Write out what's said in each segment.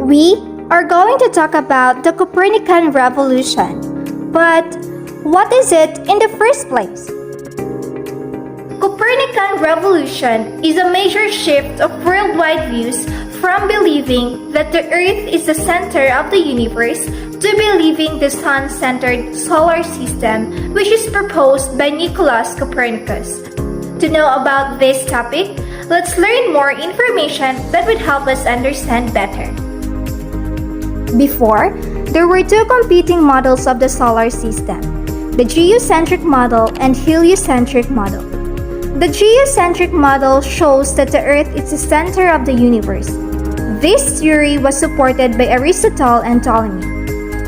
We are going to talk about the Copernican Revolution. But what is it in the first place? Copernican Revolution is a major shift of worldwide views from believing that the Earth is the center of the universe to believing the Sun-centered solar system, which is proposed by Nicolaus Copernicus. To know about this topic, let's learn more information that would help us understand better. Before, there were two competing models of the solar system, the Geocentric Model and Heliocentric Model. The Geocentric Model shows that the Earth is the center of the universe. This theory was supported by Aristotle and Ptolemy.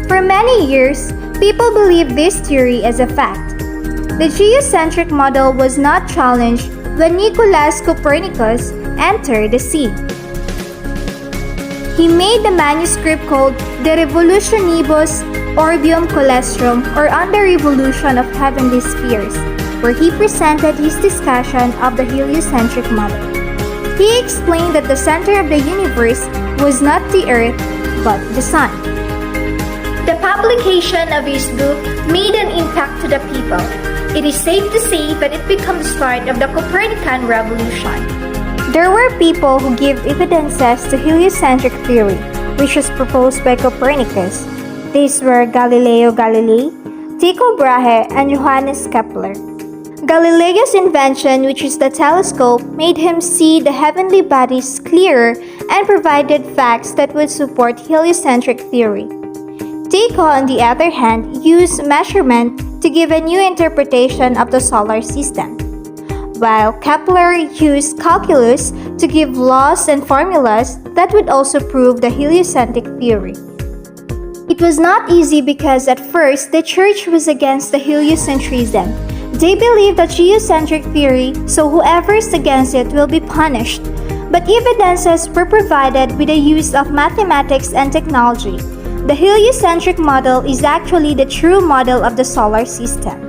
For many years, people believed this theory as a fact. The Geocentric Model was not challenged when Nicolaus Copernicus entered the scene. He made the manuscript called De Revolutionibus Orbium Coelestrum, or On the Revolution of Heavenly Spheres, where he presented his discussion of the heliocentric model. He explained that the center of the universe was not the Earth, but the Sun. The publication of his book made an impact to the people. It is safe to say that it became the start of the Copernican Revolution. There were people who gave evidences to heliocentric theory, which was proposed by Copernicus. These were Galileo Galilei, Tycho Brahe, and Johannes Kepler. Galileo's invention, which is the telescope, made him see the heavenly bodies clearer and provided facts that would support heliocentric theory. Tycho, on the other hand, used measurement to give a new interpretation of the solar system, while Kepler used calculus to give laws and formulas that would also prove the heliocentric theory. It was not easy because at first the church was against the heliocentrism. They believed the geocentric theory, so whoever is against it will be punished. But evidences were provided with the use of mathematics and technology. The heliocentric model is actually the true model of the solar system.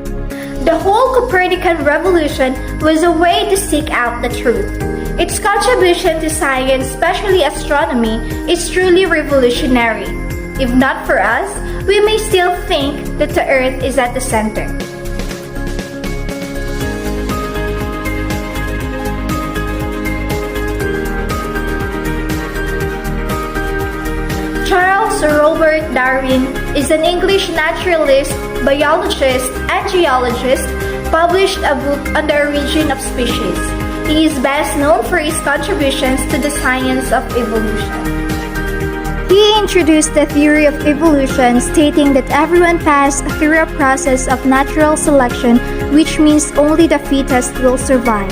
The whole Copernican Revolution was a way to seek out the truth. Its contribution to science, especially astronomy, is truly revolutionary. If not for us, we may still think that the Earth is at the center. Charles Robert Darwin is an English naturalist, biologist, and geologist, published a book on the origin of species. He is best known for his contributions to the science of evolution. He introduced the theory of evolution, stating that everyone passed through a process of natural selection, which means only the fittest will survive.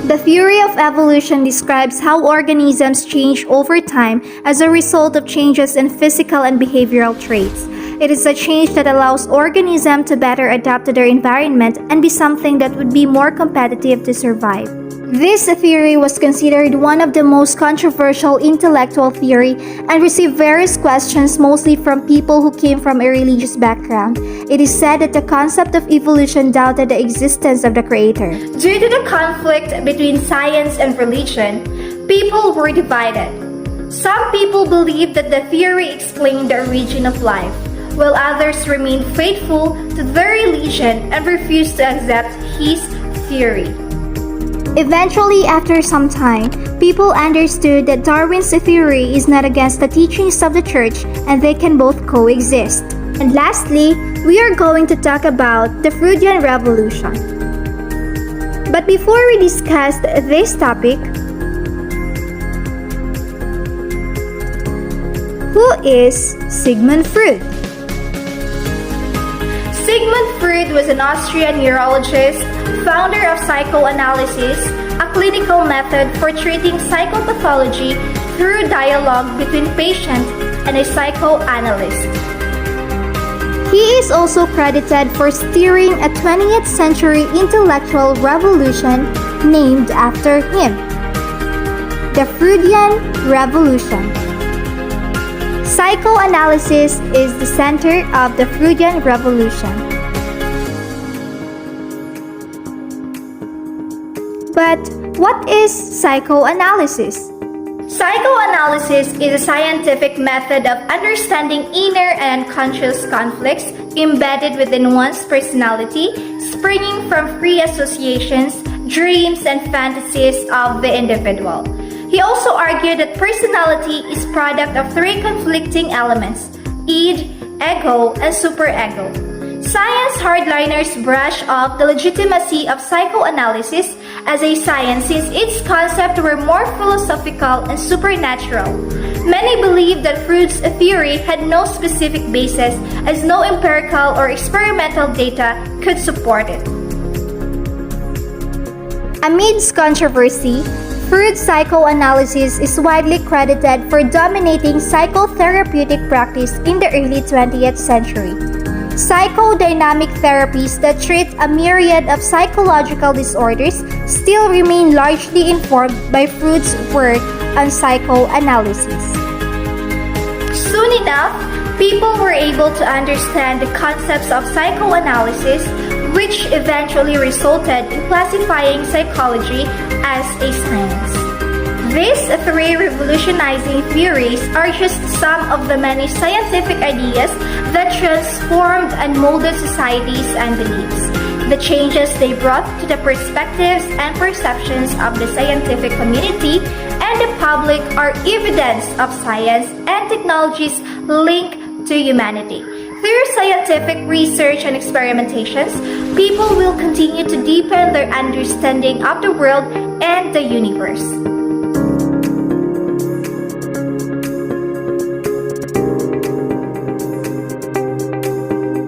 The theory of evolution describes how organisms change over time as a result of changes in physical and behavioral traits. It is a change that allows organisms to better adapt to their environment and be something that would be more competitive to survive. This theory was considered one of the most controversial intellectual theory and received various questions, mostly from people who came from a religious background. It is said that the concept of evolution doubted the existence of the Creator. Due to the conflict between science and religion, people were divided. Some people believed that the theory explained the origin of life, while others remained faithful to their religion and refused to accept his theory. Eventually, after some time, people understood that Darwin's theory is not against the teachings of the church and they can both coexist. And lastly, we are going to talk about the Freudian Revolution. But before we discuss this topic, who is Sigmund Fruit? Sigmund Fruit was an Austrian neurologist, founder of psychoanalysis, a clinical method for treating psychopathology through dialogue between patient and a psychoanalyst. He is also credited for steering a 20th century intellectual revolution named after him, the Freudian Revolution. Psychoanalysis is the center of the Freudian Revolution. But what is psychoanalysis? Psychoanalysis is a scientific method of understanding inner and conscious conflicts embedded within one's personality, springing from free associations, dreams, and fantasies of the individual. He also argued that personality is product of three conflicting elements: id, ego, and superego. Science hardliners brush off the legitimacy of psychoanalysis as a science since its concepts were more philosophical and supernatural. Many believe that Freud's theory had no specific basis as no empirical or experimental data could support it. Amidst controversy, Freud's psychoanalysis is widely credited for dominating psychotherapeutic practice in the early 20th century. Psychodynamic therapies that treat a myriad of psychological disorders still remain largely informed by Freud's work on psychoanalysis. Soon enough, people were able to understand the concepts of psychoanalysis, which eventually resulted in classifying psychology as a science. These three revolutionizing theories are just some of the many scientific ideas that transformed and molded societies and beliefs. The changes they brought to the perspectives and perceptions of the scientific community and the public are evidence of science and technology's link to humanity. Through scientific research and experimentations, people will continue to deepen their understanding of the world and the universe.